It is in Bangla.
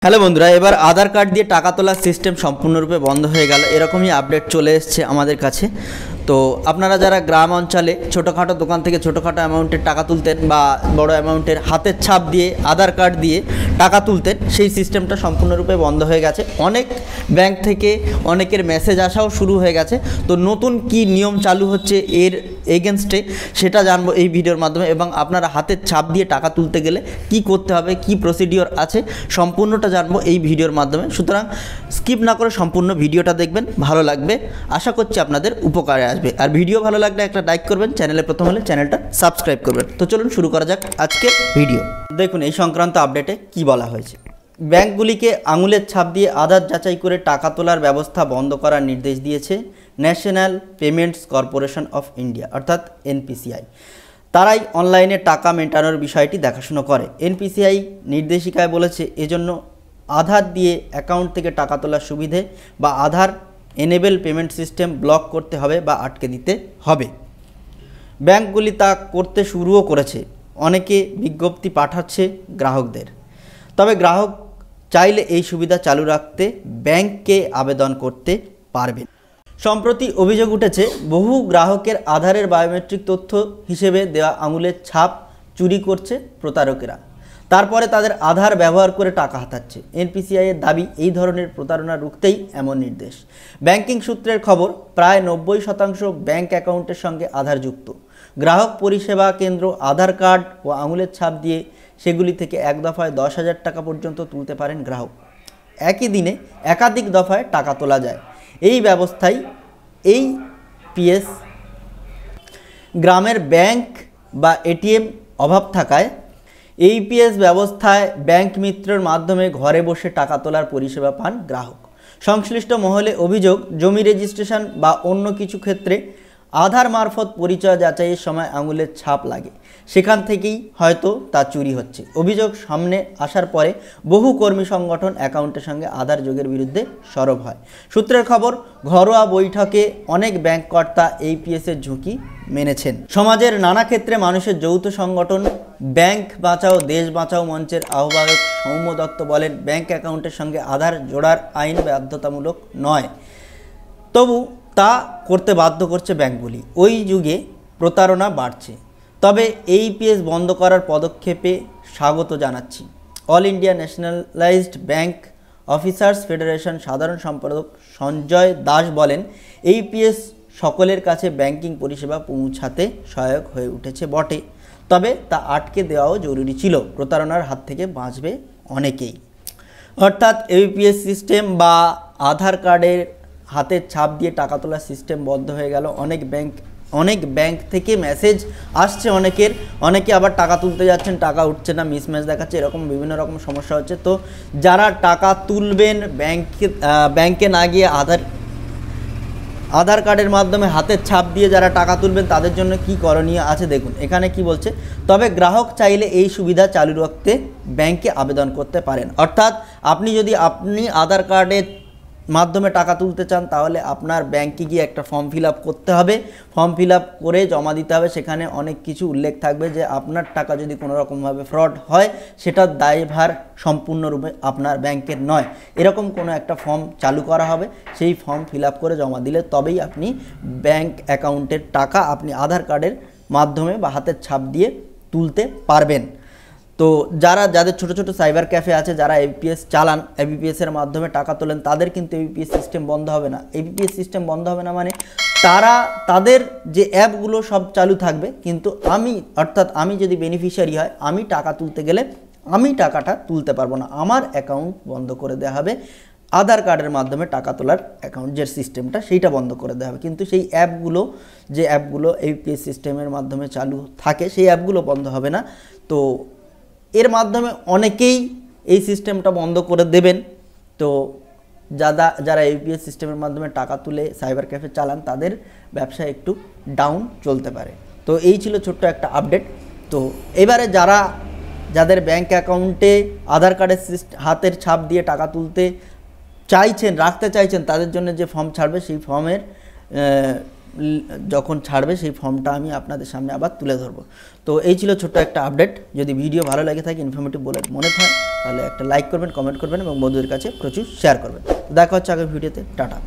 হ্যালো বন্ধুরা, এবার আধার কার্ড দিয়ে টাকা তোলার সিস্টেম সম্পূর্ণরূপে বন্ধ হয়ে গেল, এরকমই আপডেট চলে এসছে আমাদের কাছে। তো আপনারা যারা গ্রাম অঞ্চলে ছোটোখাটো দোকান থেকে ছোটোখাটো অ্যামাউন্টের টাকা তুলতেন বা বড় অ্যামাউন্টের হাতের ছাপ দিয়ে আধার কার্ড দিয়ে টাকা তুলতেন, সেই সিস্টেমটা সম্পূর্ণরূপে বন্ধ হয়ে গেছে। অনেক ব্যাংক থেকে অনেকের মেসেজ আসাও শুরু হয়ে গেছে। তো নতুন কি নিয়ম চালু হচ্ছে এর এগেনস্টে সেটা জানবো এই ভিডিওর মাধ্যমে, এবং আপনারা হাতের ছাপ দিয়ে টাকা তুলতে গেলে কি করতে হবে, কি প্রসিডিওর আছে, সম্পূর্ণটা জানবো এই ভিডিওর মাধ্যমে। সুতরাং স্কিপ না করে সম্পূর্ণ ভিডিওটা দেখবেন, ভালো লাগবে, আশা করছি আপনাদের উপকারে আসবে। আর ভিডিও ভালো লাগলে একটা লাইক করবেন, চ্যানেলে প্রথম হলে চ্যানেলটা সাবস্ক্রাইব করবেন। তো চলুন শুরু করা যাক আজকের ভিডিও। দেখুন এই সংক্রান্ত আপডেটে কি বলা হয়েছে। ব্যাংকগুলিকে আঙুলের ছাপ দিয়ে আধার যাচাই করে টাকা তোলার ব্যবস্থা বন্ধ করার নির্দেশ দিয়েছে national payments corporation of India অর্থাৎ এনপিসিআই। তারাই অনলাইনে টাকা মেটানোর বিষয়টি দেখাশুনো করে। এনপিসিআই নির্দেশিকায় বলেছে এজন্য আধার দিয়ে অ্যাকাউন্ট থেকে টাকা তোলার সুবিধে বা আধার এনেবেল পেমেন্ট সিস্টেম ব্লক করতে হবে বা আটকে দিতে হবে। ব্যাংকগুলি তা করতে শুরুও করেছে, অনেকে বিজ্ঞপ্তি পাঠাচ্ছে গ্রাহকদের। তবে গ্রাহক চাইলে এই সুবিধা চালু রাখতে ব্যাংককে আবেদন করতে পারবেন। সম্প্রতি অভিযোগ উঠেছে বহু গ্রাহকের আধারের বায়োমেট্রিক তথ্য হিসেবে দেওয়া আঙুলের ছাপ চুরি করছে প্রতারকেরা, তারপরে তাদের আধার ব্যবহার করে টাকা হাতাচ্ছে। এনপিসিআই-এর দাবি এই ধরনের প্রতারণা রুখতেই এমন নির্দেশ। ব্যাংকিং সূত্রের খবর, প্রায় 90% ব্যাংক অ্যাকাউন্টের সঙ্গে আধার যুক্ত। গ্রাহক পরিষেবা কেন্দ্র আধার কার্ড ও আঙুলের ছাপ দিয়ে সেগুলি থেকে এক দফায় 10,000 টাকা পর্যন্ত তুলতে পারেন গ্রাহক। একই দিনে একাধিক দফায় টাকা তোলা যায়। এই ব্যবস্থায় এই পিএস গ্রামের ব্যাংক বা এটিএম অভাব থাকায় এই পিএস ব্যবস্থায় ব্যাংক মিত্রের মাধ্যমে ঘরে বসে টাকা তোলার পরিষেবা পান গ্রাহক। সংশ্লিষ্ট মহলে অভিযোগ, জমি রেজিস্ট্রেশন বা অন্য কিছু ক্ষেত্রে আধার মারফত পরিচয় যাচাইয়ের সময় আঙুলের ছাপ লাগে, সেখান থেকেই হয়তো তা চুরি হচ্ছে। অভিযোগ সামনে আসার পরে বহু কর্মী সংগঠন অ্যাকাউন্টের সঙ্গে আধার যোগের বিরুদ্ধে সরব হয়। সূত্রের খবর, ঘরোয়া বৈঠকে অনেক ব্যাংক কর্তা এই পিএসের ঝুঁকি মেনেছেন। সমাজের নানা ক্ষেত্রে মানুষের যৌথ সংগঠন ব্যাংক বাঁচাও দেশ বাঁচাও মঞ্চের আহ্বায়ক সৌম্য দত্ত বলেন, ব্যাংক অ্যাকাউন্টের সঙ্গে আধার জোড়ার আইন বাধ্যতামূলক নয়, তবু তা করতে বাধ্য করছে ব্যাংকগুলি। ওই যুগে প্রতারণা বাড়ছে, তবে এই পিএস বন্ধ করার পদক্ষেপে স্বাগত জানাচ্ছি। All India nationalised bank officers federation সাধারণ সম্পাদক সঞ্জয় দাস বলেন, এই পিএস সকলের কাছে ব্যাংকিং পরিষেবা পৌঁছাতে সহায়ক হয়ে উঠেছে বটে, তবে তা আটকে দেওয়াও জরুরি ছিল। প্রতারণার হাত থেকে বাঁচবে অনেকেই। অর্থাৎ ইউপিএস সিস্টেম বা আধার কার্ডের হাতের ছাপ দিয়ে টাকা তোলার সিস্টেম বন্ধ হয়ে গেল। অনেক ব্যাংক থেকে মেসেজ আসছে অনেকে আবার টাকা তুলতে যাচ্ছেন, টাকা উঠছে না, মিসম্যাচ দেখাচ্ছে, এরকম বিভিন্ন রকম সমস্যা হচ্ছে। তো যারা টাকা তুলবেন ব্যাংকে না গিয়ে আধার কার্ডের মাধ্যমে হাতের ছাপ দিয়ে যারা টাকা তুলবেন তাদের জন্য কি করণীয় আছে দেখুন। এখানে কি বলছে, তবে গ্রাহক চাইলে এই সুবিধা চালু রাখতে ব্যাংকে আবেদন করতে পারেন। অর্থাৎ আপনি আধার কার্ডের মাধ্যমে টাকা তুলতে চান, তাহলে আপনার ব্যাংকে গিয়ে একটা ফর্ম ফিল আপ করতে হবে। ফর্ম ফিল আপ করে জমা দিতে হবে। সেখানে অনেক কিছু উল্লেখ থাকবে যে আপনার টাকা যদি কোনো রকমভাবে ফ্রড হয়, সেটার দায়ভার সম্পূর্ণরূপে আপনার ব্যাংকের নয়, এরকম কোনো একটা ফর্ম চালু করা হবে। সেই ফর্ম ফিল আপ করে জমা দিলে তবেই আপনি ব্যাংক অ্যাকাউন্টের টাকা আপনি আধার কার্ডের মাধ্যমে বা হাতের ছাপ দিয়ে তুলতে পারবেন। তো যাদের ছোট ছোট সাইবার ক্যাফে আছে, যারা এবিপিএস চালান, এবিপিএসের মাধ্যমে টাকা তোলেন, তাদের কিন্তু এবিপিএস সিস্টেম বন্ধ হবে না। এবিপিএস সিস্টেম বন্ধ হবে না মানে তাদের যে অ্যাপগুলো সব চালু থাকবে, কিন্তু আমি যদি বেনিফিশিয়ারি হয়, আমি টাকা তুলতে গেলে আমি টাকাটা তুলতে পারবো না, আমার অ্যাকাউন্ট বন্ধ করে দেওয়া হবে। আধার কার্ডের মাধ্যমে টাকা তোলার অ্যাকাউন্ট যে সিস্টেমটা, সেইটা বন্ধ করে দেওয়া হবে। কিন্তু সেই যে অ্যাপগুলো এবিপিএস সিস্টেমের মাধ্যমে চালু থাকে, সেই অ্যাপগুলো বন্ধ হবে না। তো এর মাধ্যমে অনেকেই এই সিস্টেমটা বন্ধ করে দেবেন। তো যারা ইউপিএস সিস্টেমের মাধ্যমে টাকা তুলে সাইবার ক্যাফে চালান, তাদের ব্যবসা একটু ডাউন চলতে পারে। তো এই ছিল ছোট্ট একটা আপডেট। তো এবারে যাদের ব্যাংক অ্যাকাউন্টে আধার কার্ডের হাতের ছাপ দিয়ে টাকা রাখতে চাইছেন, তাদের জন্য যে ফর্ম ছাড়বে, সেই ফর্মের যখন ছাড়বে সেই ফর্মটা আমি আপনাদের সামনে আবার তুলে ধরবো। তো এই ছিল ছোট্ট একটা আপডেট। যদি ভিডিও ভালো লাগে থাকে, ইনফরমেটিভ বলে মনে হয়, তাহলে একটা লাইক করবেন, কমেন্ট করবেন এবং বন্ধুদের কাছে প্রচুর শেয়ার করবেন। দেখা হচ্ছে আগামী ভিডিওতে। টাটা।